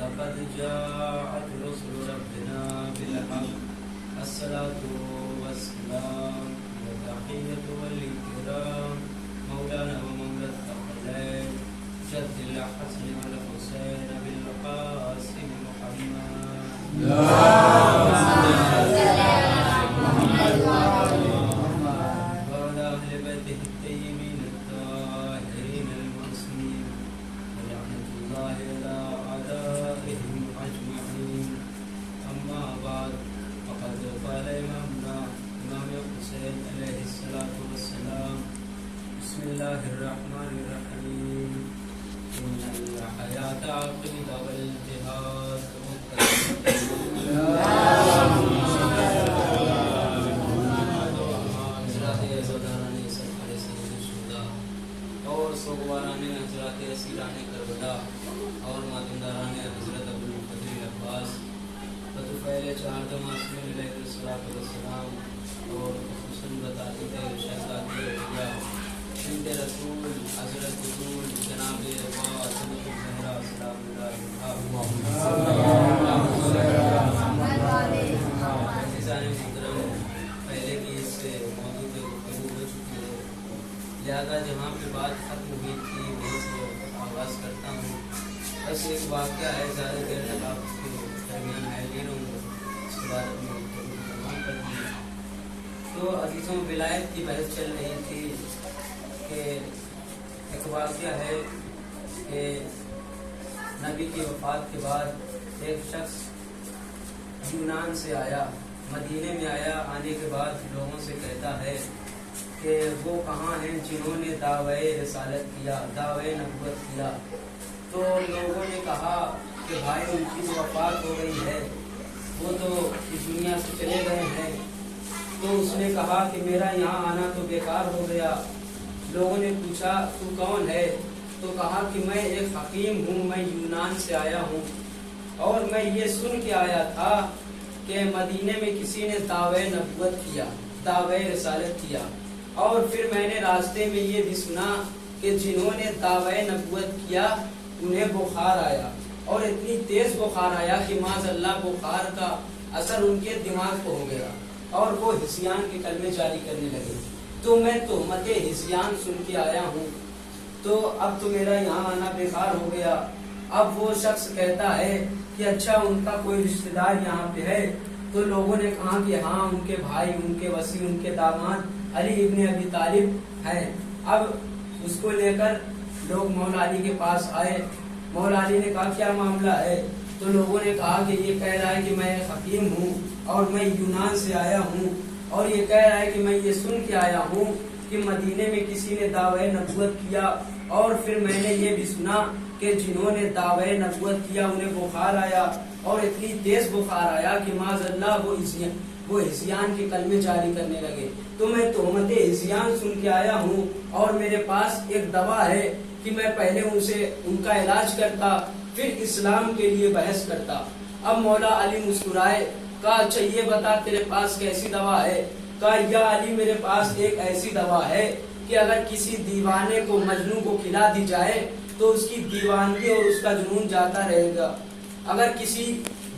لقد جاءت رسل ربنا بالحق الصلاة والسلام والتحية والإكرام مولانا ومولى الثقلين جد الحسن والحسين بالقاسم محمد وعلى أهل بيته الطيبين الطاهرين المعصومين ولعنة الله على أعدائهم أجمعين. أما بعد فقد قال إمامنا إمام الحسين عليه الصلاة والسلام بسم الله الرحمن الرحيم إن الحياة عقيدة والجهاد اور سوگواران حضرات اسیران کربلا اور ماتمداران حضرت ابوالفضل عباس طفیل چہاردم آسمین علیہ السلام اور خصوصاً بتاتے تھے شہزاد بنت رسول حضرت بطول جناب عباس زہرا سلام اللہ پہلے بھی اس سے موجود گفتگو ہو چکی ہے، لہذا جہاں پہ بات ختم ہوئی تھی وہیں سے آغاز کرتا ہوں۔ بس ایک واقعہ ہے، زیادہ دیر تک آپ کے درمیان ہے نہیں رہوں گا، اس کے بعد اپنے گفتگو تمام کر دی۔ تو عزیزوں، ولایت کی بحث چل رہی تھی کہ ایک واقعہ ہے کہ نبی کی وفات کے بعد ایک شخص یونان سے آیا، مدینے میں آیا، آنے کے بعد لوگوں سے کہتا ہے کہ وہ کہاں ہیں جنہوں نے دعوی رسالت کیا، دعوی نبوت کیا۔ تو لوگوں نے کہا کہ بھائی ان کی تو وفات ہو گئی ہے، وہ تو اس دنیا سے چلے گئے ہیں۔ تو اس نے کہا کہ میرا یہاں آنا تو بیکار ہو گیا۔ لوگوں نے پوچھا تو کون ہے؟ تو کہا کہ میں ایک حکیم ہوں، میں یونان سے آیا ہوں، اور میں یہ سن کے آیا تھا کہ مدینے میں کسی نے دعوی نبوت کیا، دعوی رسالت کیا، اور پھر میں نے راستے میں یہ بھی سنا کہ جنہوں نے دعوی نبوت کیا انہیں بخار آیا، اور اتنی تیز بخار آیا کہ معاذ اللہ بخار کا اثر ان کے دماغ کو ہو گیا اور وہ ہسیان کے کلمے جاری کرنے لگے۔ تو میں تہمت ہسیان سن کے آیا ہوں، تو اب تو میرا یہاں آنا بیکار ہو گیا۔ اب وہ شخص کہتا ہے کہ اچھا ان کا کوئی رشتہ دار یہاں پہ ہے؟ تو لوگوں نے کہا کہ ہاں ان کے بھائی، ان کے وصی، ان کے داماد علی ابن ابی طالب ہیں۔ اب اس کو لے کر لوگ مولا علی کے پاس آئے۔ مولا علی نے کہا کیا معاملہ ہے؟ تو لوگوں نے کہا کہ یہ کہہ رہا ہے کہ میں حکیم ہوں اور میں یونان سے آیا ہوں، اور یہ کہہ رہا ہے کہ میں یہ سن کے آیا ہوں کہ مدینے میں کسی نے دعوی نبوت کیا، اور پھر میں نے یہ بھی سنا کہ جنہوں نے دعوی نبوت کیا انہیں بخار آیا، اور اتنی تیز بخار آیا کہ معاذ اللہ وہ ہسیان کے کلمے جاری کرنے لگے۔ تو میں تہمت ہسیان سن کے آیا ہوں، اور میرے پاس ایک دوا ہے کہ میں پہلے ان کا علاج کرتا، پھر اسلام کے لیے بحث کرتا۔ اب مولا علی مسکرائے، کہا اچھا یہ بتا تیرے پاس کیسی دوا ہے؟ کہا یا علی میرے پاس ایک ایسی دوا ہے کہ اگر کسی دیوانے کو، مجنون کو کھلا دی جائے تو اس کی دیوانگی اور اس کا جنون جاتا رہے گا، اگر کسی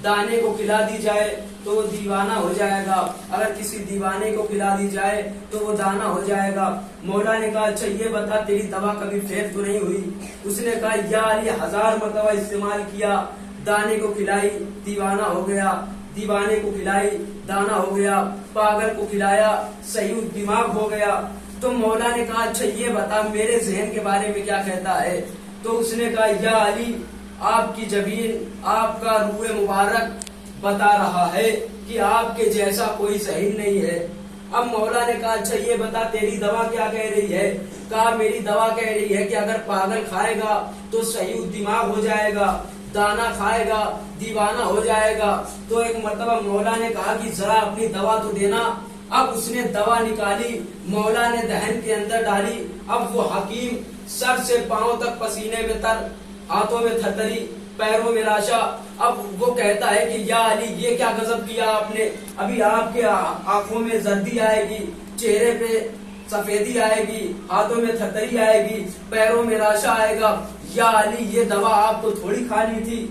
دانے کو کھلا دی جائے تو وہ دیوانہ ہو جائے گا، اگر کسی دیوانے کو کھلا دی جائے تو وہ دانا ہو جائے گا۔ مولا نے کہا اچھا یہ بتا تیری دوا کبھی فیل تو نہیں ہوئی؟ اس نے کہا یا علی 1000 مرتبہ استعمال کیا، دانے کو کھلائی دیوانہ ہو گیا، دیوانے کو کھلائی دانا ہو گیا، پاگل کو کھلایا صحیح دماغ ہو گیا۔ تو مولا نے کہا اچھا یہ بتا میرے ذہن کے بارے میں کیا کہتا ہے؟ تو اس نے کہا یا علی آپ کی جبین آپ کا روح مبارک بتا رہا ہے کہ آپ کے جیسا کوئی ذہین نہیں ہے۔ اب مولا نے کہا اچھا یہ بتا تیری دوا کیا کہہ رہی ہے؟ کہا میری دوا کہہ رہی ہے کہ اگر پاگل کھائے گا تو صحیح دماغ ہو جائے گا، دانا کھائے گا دیوانہ ہو جائے گا۔ تو ایک مرتبہ مولا نے کہا کہ ذرا اپنی دوا تو دینا۔ اب اس نے دوا نکالی، مولا نے دہن کے اندر ڈالی۔ اب وہ حکیم سر سے پاؤں تک پسینے میں تر، ہاتھوں میں تھرتری، پیروں میں راشا۔ اب وہ کہتا ہے کہ یا علی یہ کیا غضب کیا آپ نے؟ ابھی آپ کے آنکھوں میں زردی آئے گی، چہرے پہ سفیدی آئے گی، ہاتھوں میں تھرتری آئے گی، پیروں میں راشا آئے گا۔ یا علی یہ دوا آپ کو تھوڑی کھانی تھی۔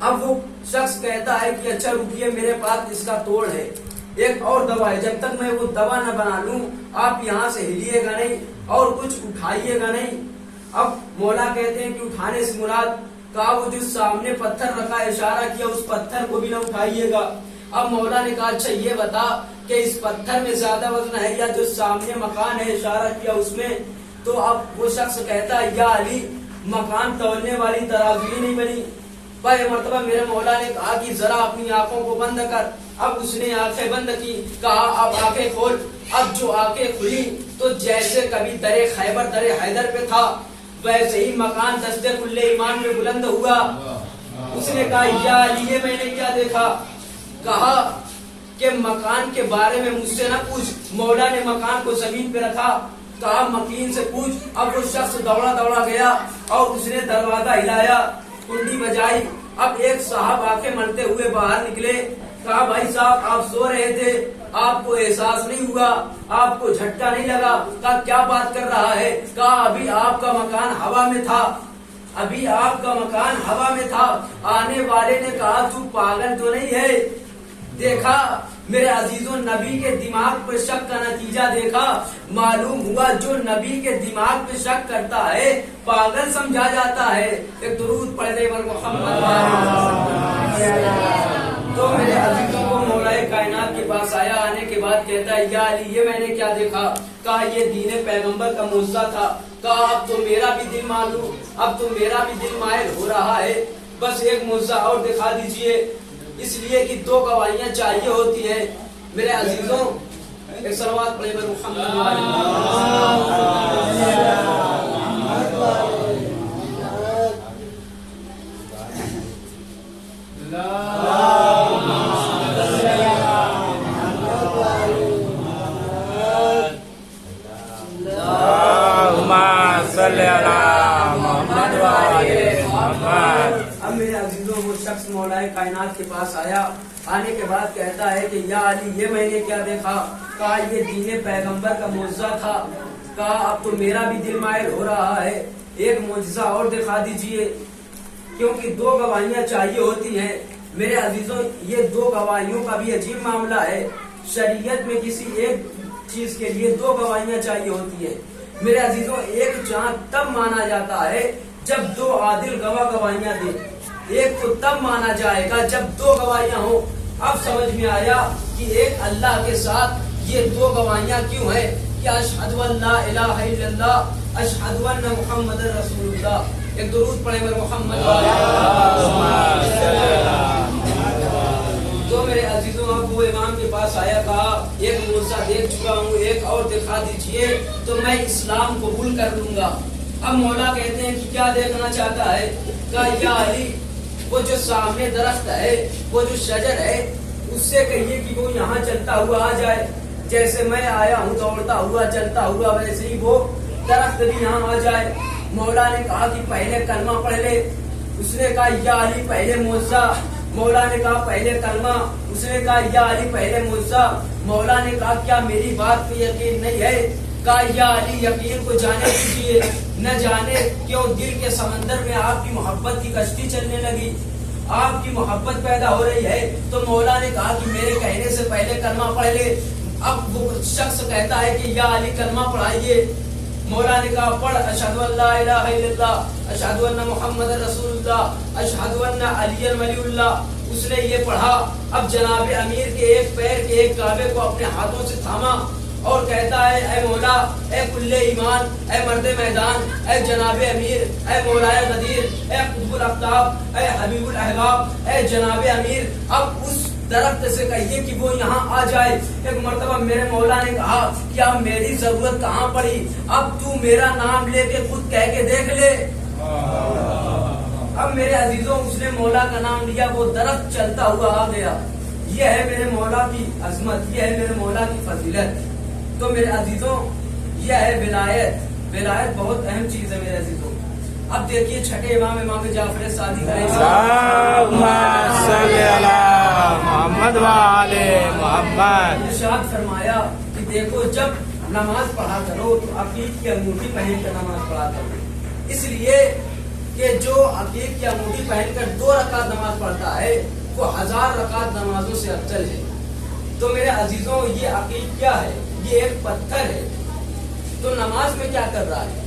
اب وہ شخص کہتا ہے کہ اچھا رکیے میرے پاس اس کا توڑ ہے، ایک اور دوا ہے، جب تک میں وہ دوا نہ بنا لوں آپ یہاں سے ہلیے گا نہیں اور کچھ اٹھائیے گا نہیں۔ اب مولا کہتے ہیں کہ اٹھانے سے مراد کہا وہ جو سامنے پتھر رکھا اشارہ کیا اس پتھر کو بھی نہ اٹھائیے گا۔ اب مولا نے کہا اچھا یہ بتا کہ اس پتھر میں زیادہ وزن ہے یا جو سامنے مکان ہے اشارہ کیا اس میں؟ تو اب وہ شخص کہتا ہے یا علی مکان تولنے والی ترازو ہی نہیں بنی۔ پہلے مرتبہ میرے مولا نے کہا کہ ذرا اپنی آنکھوں کو بند کر۔ اب اس نے آنکھیں بند کی، کہا اب آنکھیں کھول۔ اب جو آنکھیں کھلی تو جیسے کبھی درے خیبر درے حیدر پہ تھا ویسے ہی مکان دستے کلے ایمان میں بلند ہوا۔ اس نے کہا یا علی یہ میں نے کیا دیکھا؟ کہا کہ مکان کے بارے میں مجھ سے نہ پوچھ۔ مولا نے مکان کو زمین پہ رکھا، کہا مکین سے پوچھ۔ اب وہ شخص دوڑا دوڑا گیا اور اس نے دروازہ ہلایا، کنڈی بجائی۔ اب ایک صاحب آنکھیں ملتے ہوئے باہر نکلے، کہا بھائی صاحب آپ سو رہے تھے، آپ کو احساس نہیں ہوا، آپ کو جھٹکا نہیں لگا؟ کہا کیا بات کر رہا ہے؟ کہا ابھی آپ کا مکان ہوا میں تھا، ابھی آپ کا مکان ہوا میں تھا۔ آنے والے نے کہا تو پاگل تو نہیں ہے؟ دیکھا میرے عزیزوں نبی کے دماغ پہ شک کا نتیجہ دیکھا، معلوم ہوا جو نبی کے دماغ پہ شک کرتا ہے پاگل سمجھا جاتا ہے۔ ایک درود پڑھ دے بر محمد۔ تو میرے عزیزوں کو مولا کائنات کے پاس آیا، آنے کے بعد کہتا ہے یا علی یہ میں نے کیا دیکھا؟ کہا یہ دین پیغمبر کا معجزہ تھا۔ کہا اب تو میرا بھی دل معلوم، اب تو میرا بھی دل مائل ہو رہا ہے، بس ایک معجزہ اور دکھا دیجئے۔ اس لیے کہ دو گواہیاں چاہیے ہوتی ہیں۔ میرے عزیزوں ایک صلوات پڑھیں بر محمد۔ اب میرے عزیزوں وہ شخص مولا کائنات کے پاس آیا، آنے کے بعد کہتا ہے کہ یا علی یہ میں نے کیا دیکھا؟ کہا یہ دین پیغمبر کا معجزہ تھا۔ کہا اب تو میرا بھی دل مائل ہو رہا ہے، ایک معجزہ اور دکھا دیجئے، کیونکہ دو گواہیاں چاہیے ہوتی ہیں۔ میرے عزیزوں یہ دو گواہیوں کا بھی عجیب معاملہ ہے۔ شریعت میں کسی ایک چیز کے لیے دو گواہیاں چاہیے ہوتی ہے۔ میرے عزیزوں ایک چاند تب مانا جاتا ہے جب دو عادل گواہ گواہیاں دیں، ایک کو تب مانا جائے گا جب دو گواہیاں ہوں۔ اب سمجھ میں آیا کہ ایک اللہ کے ساتھ یہ دو گواہیاں کیوں ہیں کہ اشہد ان لا الہ الا اللہ، اشہد ان محمد رسول اللہ۔ ایک درود پڑھیں بر محمد۔ تو میرے عزیزوں اب وہ امام کے پاس آیا، کہا ایک معجزہ دیکھ چکا ہوں، ایک اور دکھا دیجئے تو میں اسلام قبول کر لوں گا۔ اب مولا کہتے ہیں کہ کیا دیکھنا چاہتا ہے؟ کہا یا علی وہ جو سامنے درخت ہے، وہ جو شجر ہے، اس سے کہیے کہ وہ یہاں چلتا ہوا آ جائے، جیسے میں آیا ہوں دوڑتا ہوا چلتا ہوا ویسے ہی وہ درخت بھی یہاں آ جائے۔ مولا نے کہا کہ پہلے کلمہ پڑھ لے۔ اس نے کہا یا علی پہلے معجزہ۔ مولا نے کہا پہلے کلمہ۔ اس نے کہا یا علی پہلے معجزہ۔ مولا نے کہا کیا میری بات پہ یقین نہیں ہے؟ کہا یا علی یقین کو جانے دیجیے، نہ جانے کیوں دل کے سمندر میں آپ کی محبت کی کشتی چلنے لگی، آپ کی محبت پیدا ہو رہی ہے۔ تو مولا نے کہا کہ میرے کہنے سے پہلے کلمہ پڑھ لے۔ اب وہ شخص کہتا ہے کہ یا علی کلمہ پڑھائیے۔ مولا نے کہا پڑھ اشہد ان لا الہ الا اللہ، اشہد ان محمد رسول اللہ، اشہد ان علی ولی اللہ۔ اس نے یہ پڑھا۔ اب جناب امیر کے ایک پیر کے ایک کعبے کو اپنے ہاتھوں سے تھاما اور کہتا ہے اے مولا، اے کل ایمان، اے مرد میدان، اے جناب امیر، اے مولا غدیر، اے قطب الاقطاب، اے حبیب الاحباب، اے جناب امیر، اب اس درخت سے کہیے کہ وہ یہاں آ جائے۔ ایک مرتبہ میرے مولا نے کہا کہ اب میری ضرورت کہاں پڑی، اب تو میرا نام لے کے خود کہہ کے دیکھ لے۔ اب میرے عزیزوں اس نے مولا کا نام لیا، وہ درخت چلتا ہوا آ گیا۔ یہ ہے میرے مولا کی عظمت، یہ ہے میرے مولا کی فضیلت۔ تو میرے عزیزوں یہ ہے ولایت۔ ولایت بہت اہم چیز ہے میرے عزیزوں۔ اب دیکھیے چھٹے امام جعفر صادق محمد والے محمد ارشاد فرمایا کہ دیکھو جب نماز پڑھا کرو تو عقیق کی انگوٹھی پہن کر نماز پڑھا کرو، اس لیے کہ جو عقیق کی انگوٹھی پہن کر 2 رکعت نماز پڑھتا ہے وہ 1000 رکعت نمازوں سے افضل ہے۔ تو میرے عزیزوں یہ عقیق کیا ہے؟ یہ ایک پتھر ہے۔ تو نماز میں کیا کر رہا ہے؟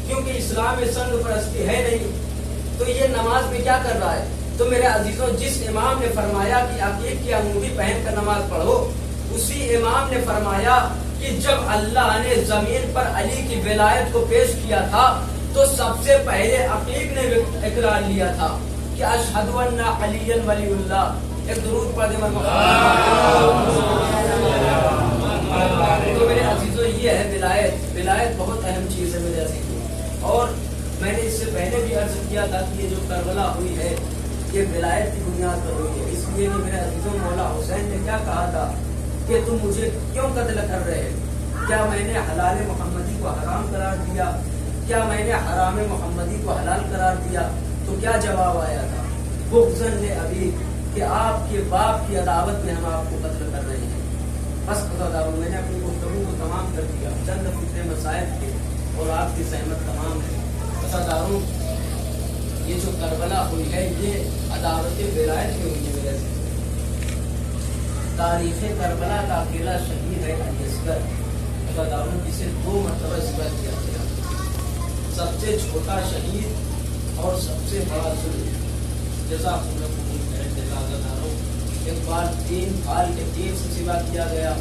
کیونکہ اسلام میں سنگ پرستی ہے نہیں، تو یہ نماز میں کیا کر رہا ہے؟ تو میرے عزیزوں جس امام نے فرمایا کہ عقیق کی انگوٹھی پہن کر نماز پڑھو، اسی امام نے فرمایا کہ جب اللہ نے زمین پر علی کی ولایت کو پیش کیا تھا تو سب سے پہلے عقیق نے اقرار لیا تھا کہ اشہد ان علی ولی اللہ۔ ایک درود پڑھ دیں تو میرے عزیزوں یہ ہے ولایت۔ ولایت بہت اہم چیز ہے میرے عزیزوں، اور میں نے اس سے پہلے بھی عرض کیا تھا کہ یہ جو کربلا ہوئی ہے یہ ولایت کی بنیاد پر ہوئی ہے، اس لیے کہ میرے عزیزوں مولا حسین نے کیا کہا تھا کہ تم مجھے کیوں قتل کر رہے ہیں؟ کیا میں نے حلال محمدی کو حرام قرار دیا؟ کیا میں نے حرام محمدی کو حلال قرار دیا؟ تو کیا جواب آیا تھا؟ بغضاً ابھی کہ آپ کے باپ کی عداوت میں ہم آپ کو قتل کر رہے ہیں۔ بس میں نے اپنی گفتگو کو تمام کر دیا، چند فکرے مسائل کے اور آپ کی سہمت تمام ہے۔ عزاداروں یہ جو کربلا ہوئی ہے یہ عداوت ولایت میں ہوئی ہے میرے سے۔ تاریخ کربلا کا اکیلا شہید ہے علی اصغر، عزاداروں جسے 2 مرتبہ ذبح کیا گیا، سب سے چھوٹا شہید اور سب سے بڑا ظلم۔ جزاک اللہ عزاداروں ایک بار 3 پھال کے تیر سے ذبح کیا گیا۔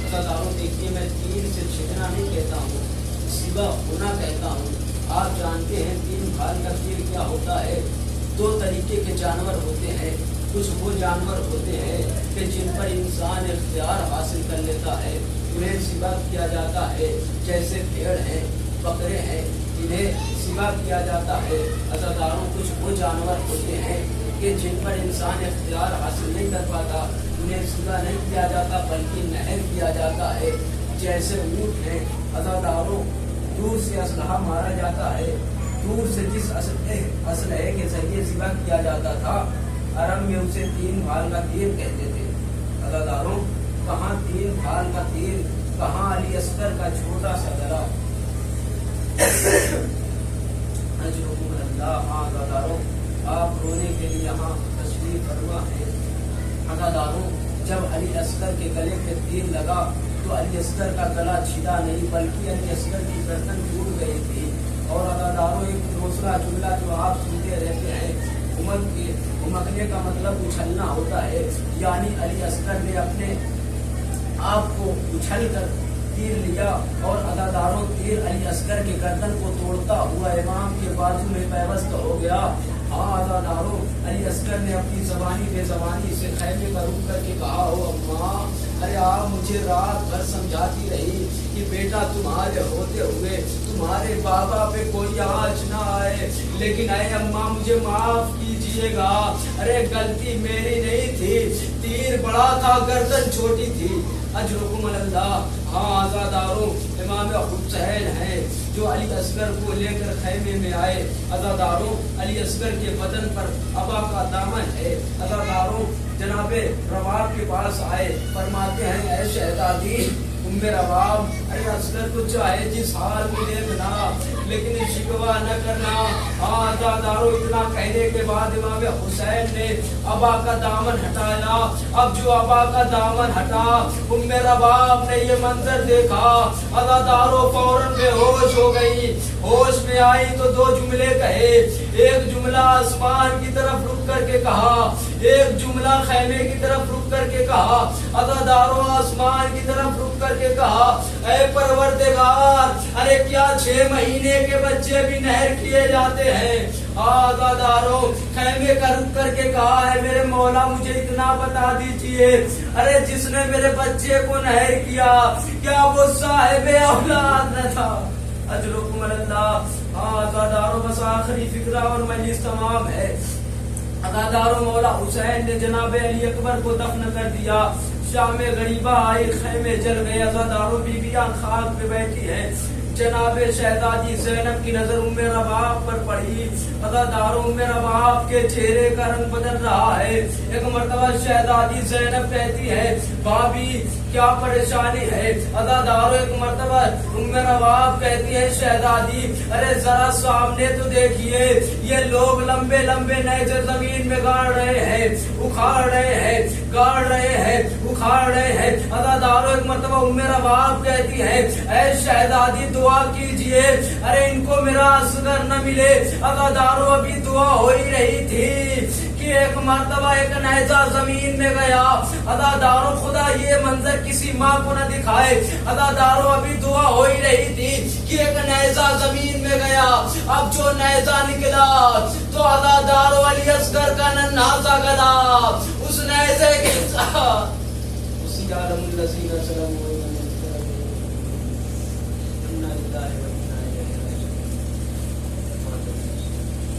عزاداروں دیکھیے میں تیر سے چھیدنا نہیں کہتا ہوں، ذبح ہونا کہتا ہوں۔ آپ جانتے ہیں 3 پھال کا تیر کیا ہوتا ہے؟ 2 طریقے کے جانور ہوتے ہیں۔ کچھ وہ جانور ہوتے ہیں کہ جن پر انسان اختیار حاصل کر لیتا ہے، انہیں ذبح کیا جاتا ہے، جیسے بھیڑ ہیں، بکرے ہیں، انہیں ذبح کیا جاتا ہے۔ عزاداروں کچھ وہ جانور ہوتے ہیں کہ جن پر انسان اختیار حاصل نہیں کر پاتا، انہیں ذبح نہیں کیا جاتا بلکہ نہر کیا جاتا ہے، جیسے اونٹ ہیں۔ عزاداروں دور سے اسلحہ مارا جاتا ہے، دور سے جس اسلحے کے ذریعے ذبح کیا جاتا تھا عرب میں اسے 3 پھال کا تیر کہتے تھے۔ عزاداروں کہاں 3 پھال کا تیر، کہاں علی اصغر کا چھوٹا سا گلا۔ عزاداروں آپ رونے کے لیے یہاں تشریف فرما ہے۔ عزاداروں جب علی اصغر کے گلے پہ تیر لگا تو علی اصغر کا گلا چھلا نہیں بلکہ علی اصغر کی گردن ٹوٹ گئی تھی۔ اور عزاداروں ایک دوسرا جملہ جو آپ سنتے رہتے ہیں، امکنے کا مطلب اچھلنا ہوتا ہے، یعنی علی اصغر نے اپنے آپ کو اچھل کر تیر لیا اور عزاداروں تیر علی اصغر کے گردن کو توڑتا ہوا امام کے بازو میں پیوست ہو گیا۔ ہاں عزاداروں علی اصغر نے اپنی زبانی بے زبانی سے خیمے کا رخ کر کے کہا، او اماں، ارے آپ مجھے رات بھر سمجھاتی رہی کہ بیٹا تمہارے ہوتے ہوئے تمہارے بابا پہ کوئی آنچ نہ آئے، لیکن اے اماں مجھے معاف کیجیے گا، ارے غلطی میری نہیں تھی، تیر بڑا تھا گردن چھوٹی تھی، اجرکم اللہ۔ ہاں عزاداروں امام حسین ہیں جو علی اصغر کو لے کر خیمے میں آئے۔ عزاداروں علی اصغر کے بدن پر ابا کا دامن ہے۔ عزاداروں جناب رباب کے پاس آئے، فرماتے ہیں اے شہزادی ام رباب، ارے اصغر کو چاہے جس حال میں دیکھنا لیکن شکوہ نہ کرنا۔ ہاں عزاداروں اتنا کہنے کے بعد امام حسین نے ابا کا دامن ہٹایا۔ اب جو ابا کا دامن ہٹا ام رباب نے یہ منظر دیکھا، عزاداروں فوراً بے ہوش ہو گئی۔ ہوش میں آئی تو 2 جملے کہے، ایک جملہ آسمان کی طرف رک کر کے کہا، ایک جملہ خیمے کی طرف رک کر کے کہا، عزادارو آسمان کی طرف رک کر کے کہا، اے پروردگار، ارے کیا 6 مہینے کے بچے بھی نہر کیے جاتے ہیں؟ عزادارو خیمے کا رک کر کے کہا، ہے میرے مولا مجھے اتنا بتا دیجئے، ارے جس نے میرے بچے کو نہر کیا کیا وہ صاحب اولاد نہ تھا؟ اجرکم اللہ۔ عزادارو بس آخری فکرہ اور مجلس تمام ہے۔ عزادارو مولا حسین نے جناب علی اکبر کو دفن کر دیا، شام غریبہ آئی، خیمے جل گئے، عزادارو بیویاں خاک پہ بیٹھی ہیں، جناب شہزادی زینب کی نظر ام رباب پر پڑی، عزادارو ام رباب کے چہرے کا رنگ بدل رہا ہے۔ ایک مرتبہ شہزادی زینب کہتی ہے بھابی کیا پریشانی ہے؟ عزادارو ایک مرتبہ ام رباب کہتی ہے شہزادی ارے ذرا سامنے تو دیکھیے، یہ لوگ لمبے لمبے نیزے زمین میں گاڑ رہے ہیں، اکھاڑ رہے ہیں، گاڑ رہے ہیں، اکھاڑ رہے ہیں۔ عزادارو ایک مرتبہ ام رباب کہتی ہے اے شہزادی دعا کیجئے، ارے ان کو میرا اصغر نہ ملے۔ عزادارو ابھی دعا ہو ہی رہی تھی کہ ایک مرتبہ ایک نیزہ زمین میں گیا۔ عزادارو خدا یہ منظر کسی ماں کو نہ دکھائے۔ عزادارو ابھی دعا ہو ہی رہی تھی کہ ایک نیزہ زمین میں گیا، اب جو نیزہ نکلا تو عزادارو علی اصغر کا ننھا سا گدا اس نیزے کے ساتھ اسی عالم الذی لا سلام